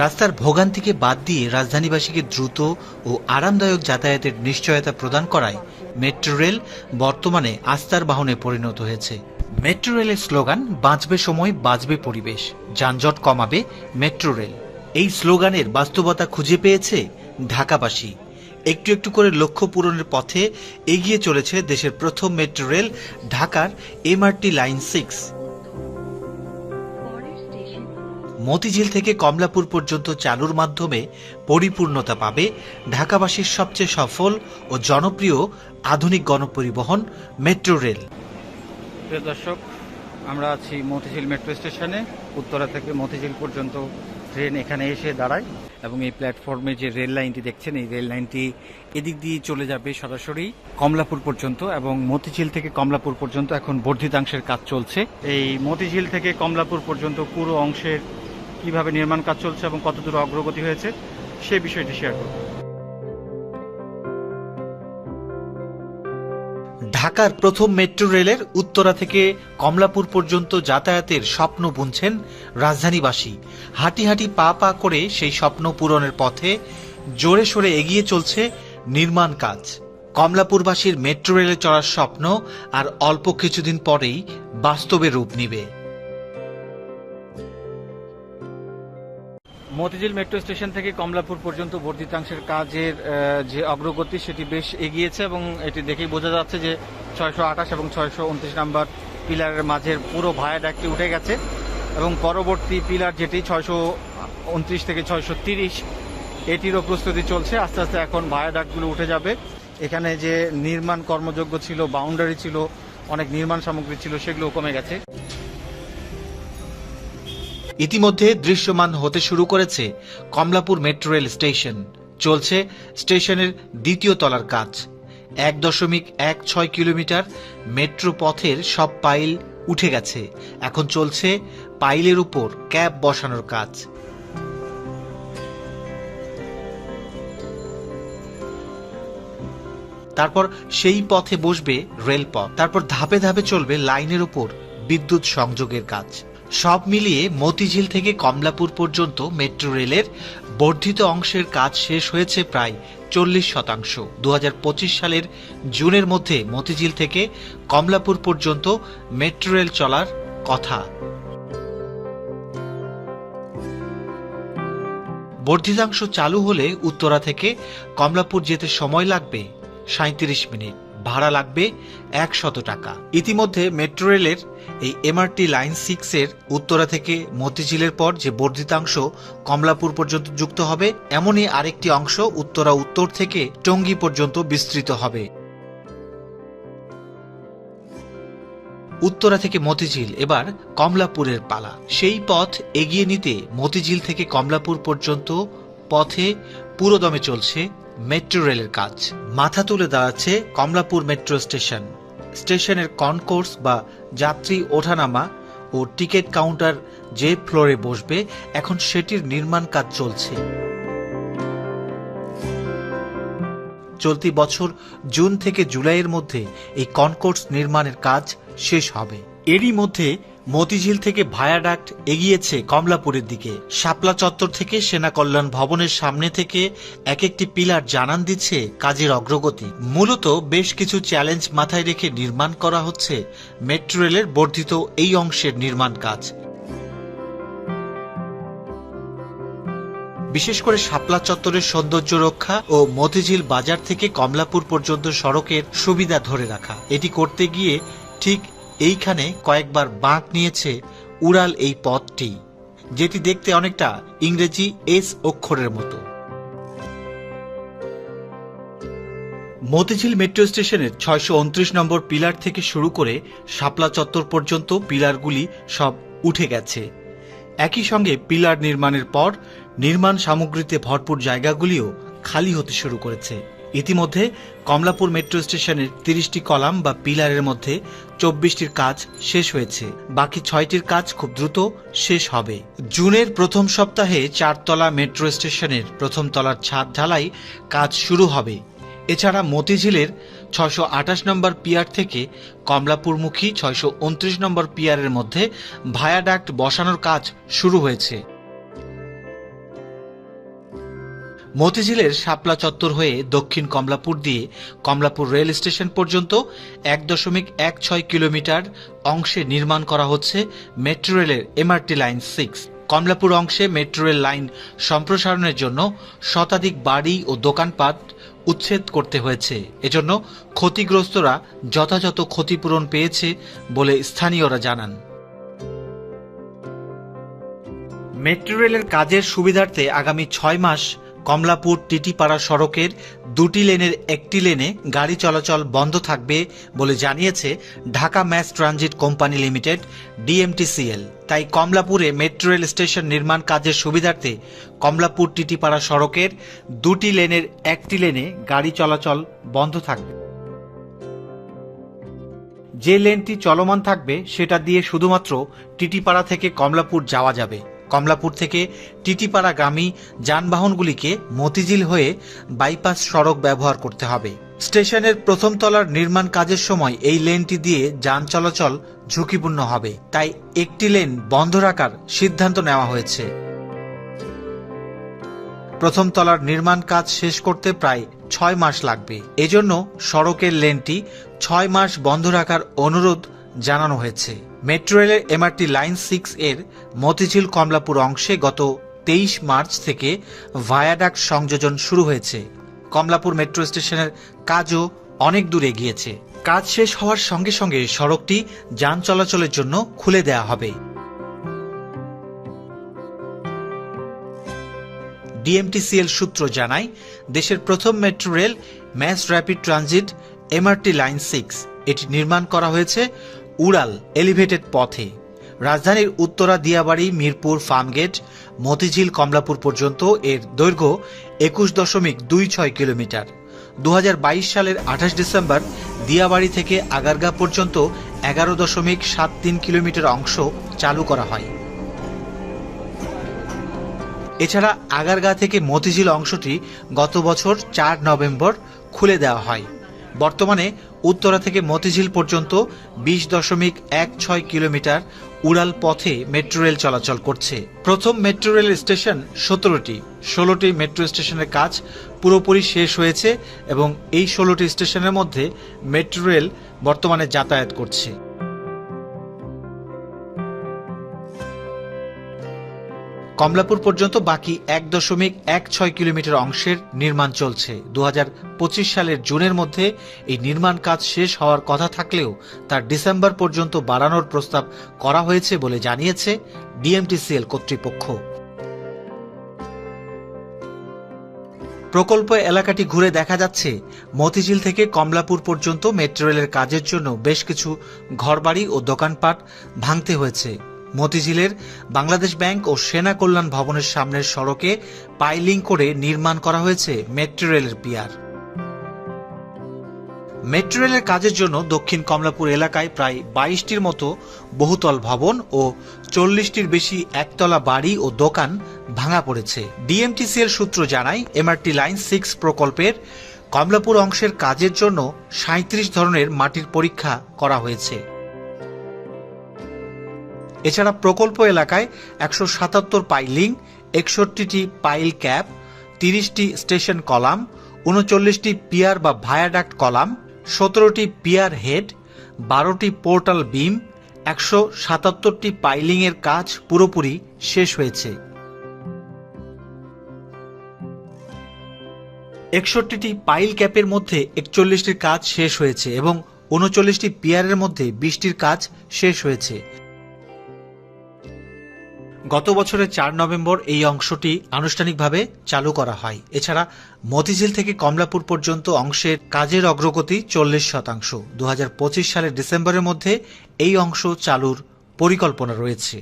রাস্তার ভোগান্তিকে বাদ দিয়ে রাজধানীবাসীকে দ্রুত ও আরামদায়ক যাতায়াতের নিশ্চয়তা প্রদান করায় মেট্রো রেল বর্তমানে আস্থার বাহনে পরিণত হয়েছে। মেট্রো রেলের স্লোগান বাঁচবে সময় বাঁচবে পরিবেশ, যানজট কমাবে মেট্রো রেল। এই স্লোগানের বাস্তবতা খুঁজে পেয়েছে ঢাকাবাসী। একটু একটু করে লক্ষ্য পূরণের পথে এগিয়ে চলেছে দেশের প্রথম মেট্রো রেল ঢাকার এমআরটি লাইন 6। মতিঝিল থেকে কমলাপুর পর্যন্ত চালুর মাধ্যমে পরিপূর্ণতা পাবে ঢাকাবাসীর সবচেয়ে সফল ও জনপ্রিয় আধুনিক গণপরিবহন মেট্রো রেল। প্রিয় দর্শক, আমরা আছি মতিঝিল মেট্রো স্টেশনে। উত্তরা থেকে মতিঝিল পর্যন্ত ট্রেন এখানে এসে দাঁড়ায় এবং এই প্ল্যাটফর্মে যে রেল লাইনটি দেখছেন, এই রেল লাইনটি এদিক দিয়ে চলে যাবে সরাসরি কমলাপুর পর্যন্ত এবং মতিঝিল থেকে কমলাপুর পর্যন্ত এখন বর্ধিতাংশের কাজ চলছে। এই মতিঝিল থেকে কমলাপুর পর্যন্ত পুরো অংশের কিভাবে নির্মাণ কাজ চলছে এবং কতদূর অগ্রগতি হয়েছে সে বিষয়টি শেয়ার করব। ঢাকার প্রথম মেট্রো রেলের উত্তরা থেকে কমলাপুর পর্যন্ত যাতায়াতের স্বপ্ন বুনছেন রাজধানীবাসী। হাঁটি হাঁটি পা পা করে সেই স্বপ্ন পূরণের পথে জোরে সোরে এগিয়ে চলছে নির্মাণ কাজ। কমলাপুরবাসীর মেট্রো রেলে চড়ার স্বপ্ন আর অল্প কিছুদিন পরেই বাস্তবে রূপ নিবে। মতিঝিল মেট্রো স্টেশন থেকে কমলাপুর পর্যন্ত বর্ধিতাংশের কাজের যে অগ্রগতি সেটি বেশ এগিয়েছে এবং এটি দেখেই বোঝা যাচ্ছে যে 628 এবং 629 নাম্বার পিলারের মাঝের পুরো ভায়াডাক্টটি উঠে গেছে এবং পরবর্তী পিলার যেটি 629 থেকে 630 এটিরও প্রস্তুতি চলছে। আস্তে আস্তে এখন ভায়াডাক্টগুলো উঠে যাবে। এখানে যে নির্মাণ কর্মযোগ্য ছিল, বাউন্ডারি ছিল, অনেক নির্মাণ সামগ্রী ছিল, সেগুলো কমে গেছে। ইতিমধ্যে দৃশ্যমান হতে শুরু করেছে কমলাপুর মেট্রো রেল স্টেশন। চলছে স্টেশনের দ্বিতীয় তলার কাজ। 1.16 কিলোমিটার মেট্রো পথের সব পাইল উঠে গেছে। এখন চলছে পাইলের উপর ক্যাব বসানোর কাজ। তারপর সেই পথে বসবে রেলপথ। তারপর ধাপে ধাপে চলবে লাইনের উপর বিদ্যুৎ সংযোগের কাজ। সব মিলিয়ে মতিঝিল থেকে কমলাপুর পর্যন্ত মেট্রো রেলের বর্ধিত অংশের কাজ শেষ হয়েছে প্রায় 40%। 2025 সালের জুনের মধ্যে মতিঝিল থেকে কমলাপুর পর্যন্ত মেট্রো রেল চলার কথা। বর্ধিতাংশ চালু হলে উত্তরা থেকে কমলাপুর যেতে সময় লাগবে 37 মিনিট, ভাড়া লাগবে 100 টাকা। ইতিমধ্যে মেট্রো রেলের এই এমআরটি লাইন 6 এর উত্তরা থেকে মতিঝিলের পর যে বর্ধিতাংশ কমলাপুর পর্যন্ত যুক্ত হবে, এমনই আরেকটি অংশ উত্তরা উত্তর থেকে টঙ্গী পর্যন্ত বিস্তৃত হবে। উত্তরা থেকে মতিঝিল, এবার কমলাপুরের পালা। সেই পথ এগিয়ে নিতে মতিঝিল থেকে কমলাপুর পর্যন্ত পথে পুরোদমে চলছে মেট্রো রেলের কাজ। মাথা তুলে দাঁড়াচ্ছে কমলাপুর মেট্রো স্টেশন। স্টেশনের কনকোর্স বা যাত্রী ওঠানামা ও টিকিট কাউন্টার যে ফ্লোরে বসবে, এখন সেটির নির্মাণ কাজ চলছে। চলতি বছর জুন থেকে জুলাইয়ের মধ্যে এই কনকোর্স নির্মাণের কাজ শেষ হবে। এরই মধ্যে মতিঝিল থেকে ভায়াডাক্ট এগিয়েছে কমলাপুরের দিকে। শাপলা চত্বর থেকে সেনা কল্যাণ ভবনের সামনে থেকে এক একটি পিলার জানান দিচ্ছে কাজের অগ্রগতি। মূলত বেশ কিছু চ্যালেঞ্জ মাথায় রেখে নির্মাণ করা হচ্ছে মেট্রো রেলের বর্ধিত এই অংশের নির্মাণ কাজ। বিশেষ করে শাপলা চত্বরের সৌন্দর্য রক্ষা ও মতিঝিল বাজার থেকে কমলাপুর পর্যন্ত সড়কের সুবিধা ধরে রাখা। এটি করতে গিয়ে ঠিক এইখানে কয়েকবার বাঁক নিয়েছে উড়াল এই পথটি, যেটি দেখতে অনেকটা ইংরেজি এস অক্ষরের মতো। মতিঝিল মেট্রো স্টেশনের 629 নম্বর পিলার থেকে শুরু করে শাপলা চত্বর পর্যন্ত পিলারগুলি সব উঠে গেছে। একই সঙ্গে পিলার নির্মাণের পর নির্মাণ সামগ্রীতে ভরপুর জায়গাগুলিও খালি হতে শুরু করেছে। ইতিমধ্যে কমলাপুর মেট্রো স্টেশনের 30টি কলাম বা পিলারের মধ্যে 24টির কাজ শেষ হয়েছে। বাকি 6টির কাজ খুব দ্রুত শেষ হবে। জুনের প্রথম সপ্তাহে 4 তলা মেট্রো স্টেশনের প্রথম তলার ছাদ ঢালাই কাজ শুরু হবে। এছাড়া মতিঝিলের 628 নম্বর পিয়ার থেকে কমলাপুরমুখী 629 নম্বর পিয়ারের মধ্যে ভায়াডাক্ট বসানোর কাজ শুরু হয়েছে। মতিঝিলের শাপলা চত্বর হয়ে দক্ষিণ কমলাপুর দিয়ে কমলাপুর রেল স্টেশন পর্যন্ত 1.16 কিলোমিটার অংশে নির্মাণ করা হচ্ছে মেট্রো রেলের এমআরটি লাইন 6। কমলাপুর অংশে মেট্রো রেল লাইন সম্প্রসারণের জন্য শতাধিক বাড়ি ও দোকানপাট উচ্ছেদ করতে হয়েছে। এজন্য ক্ষতিগ্রস্তরা যথাযথ ক্ষতিপূরণ পেয়েছে বলে স্থানীয়রা জানান। মেট্রো রেলের কাজের সুবিধার্থে আগামী 6 মাস কমলাপুর টিটিপাড়া সড়কের 2টি লেনের একটি লেনে গাড়ি চলাচল বন্ধ থাকবে বলে জানিয়েছে Dhaka mass transit company limited DMTCL. তাই কমলাপুরে মেট্রো রেল স্টেশন নির্মাণ কাজের সুবিধার্থে কমলাপুর টিটিপাড়া সড়কের 2টি লেনের একটি লেনে গাড়ি চলাচল বন্ধ থাকবে। যে লেনটি চলমান থাকবে সেটা দিয়ে শুধুমাত্র টিটিপাড়া থেকে কমলাপুর যাওয়া যাবে। কমলাপুর থেকে টিটিপাড়াগামী যানবাহনগুলিকে মতিঝিল হয়ে বাইপাস সড়ক ব্যবহার করতে হবে। স্টেশনের প্রথম তলার নির্মাণ কাজের সময় এই লেনটি দিয়ে যান চলাচল ঝুঁকিপূর্ণ হবে, তাই একটি লেন বন্ধ রাখার সিদ্ধান্ত নেওয়া হয়েছে। প্রথম তলার নির্মাণ কাজ শেষ করতে প্রায় 6 মাস লাগবে। এজন্য সড়কের লেনটি 6 মাস বন্ধ রাখার অনুরোধ জানানো হয়েছে। মেট্রো রেলের এমআরটি লাইন 6 এর মতিঝিল কমলাপুর অংশে গত 23 মার্চ থেকে ভায়াডাক্ট সংযোজন শুরু হয়েছে। কমলাপুর মেট্রো স্টেশনের কাজও অনেক দূর এগিয়েছে। কাজ শেষ হওয়ার সঙ্গে সঙ্গে সড়কটি যান চলাচলের জন্য খুলে দেওয়া হবে। ডিএমটিসিএল সূত্র জানায়, দেশের প্রথম metro rail mass rapid transit MRT line 6 এটি নির্মাণ করা হয়েছে উড়াল এলিভেটেড পথে। রাজধানীর উত্তরা দিয়াবাড়ি মিরপুর ফার্মগেট মতিঝিল কমলাপুর পর্যন্ত এর দৈর্ঘ্য 21.26 কিলোমিটার। 2022 সালের 28 ডিসেম্বর দিয়াবাড়ি থেকে আগারগা পর্যন্ত 11.73 কিলোমিটার অংশ চালু করা হয়। এছাড়া আগারগা থেকে মতিঝিল অংশটি গত বছর 4 নভেম্বর খুলে দেওয়া হয়। বর্তমানে উত্তরা থেকে মতিঝিল পর্যন্ত 20.16 কিলোমিটার উড়াল পথে মেট্রো রেল চলাচল করছে। প্রথম মেট্রো রেল স্টেশন 16টি মেট্রো স্টেশনের কাজ পুরোপুরি শেষ হয়েছে এবং এই 16টি স্টেশনের মধ্যে মেট্রো রেল বর্তমানে যাতায়াত করছে। কমলাপুর পর্যন্ত বাকি 1.16 কিলোমিটার অংশের নির্মাণ চলছে। 2025 সালের জুনের মধ্যে এই নির্মাণ কাজ শেষ হওয়ার কথা থাকলেও তার ডিসেম্বর পর্যন্ত বাড়ানোর প্রস্তাব করা হয়েছে বলে জানিয়েছে ডিএমটিসিএল কর্তৃপক্ষ। প্রকল্প এলাকাটি ঘুরে দেখা যাচ্ছে মতিঝিল থেকে কমলাপুর পর্যন্ত মেট্রো রেলের কাজের জন্য বেশ কিছু ঘরবাড়ি ও দোকানপাট ভাঙতে হয়েছে। মতিঝিলের বাংলাদেশ ব্যাংক ও সেনা কল্যাণ ভবনের সামনের সড়কে পাইলিং করে নির্মাণ করা হয়েছে মেট্রো রেলের পিয়ার। মেট্রো রেলের কাজের জন্য দক্ষিণ কমলাপুর এলাকায় প্রায় 22টির মতো বহুতল ভবন ও 40টির বেশি একতলা বাড়ি ও দোকান ভাঙা পড়েছে। ডিএমটিসিএল সূত্র জানায়, এমআরটি লাইন 6 প্রকল্পের কমলাপুর অংশের কাজের জন্য 37 ধরনের মাটির পরীক্ষা করা হয়েছে। এছাড়া প্রকল্প এলাকায় 177 পাইলিং, 61টি পাইল ক্যাপ, 30টি স্টেশন কলাম, 39টি পিয়ার বা ভায়াডাক্ট কলাম, 17টি পিয়ার হেড, 12টি পোর্টাল বিম, 177টি পাইলিং এর কাজ পুরোপুরি শেষ হয়েছে। 61টি পাইল ক্যাপের মধ্যে 41টির কাজ শেষ হয়েছে এবং 39টি পিয়ারের মধ্যে 20টির কাজ শেষ হয়েছে। গত বছরের 4 নভেম্বর এই অংশটি আনুষ্ঠানিকভাবে চালু করা হয়। এছাড়া মতিঝিল থেকে কমলাপুর পর্যন্ত অংশের কাজের অগ্রগতি 40%। 2025 সালের ডিসেম্বরের মধ্যে এই অংশ চালুর পরিকল্পনা রয়েছে।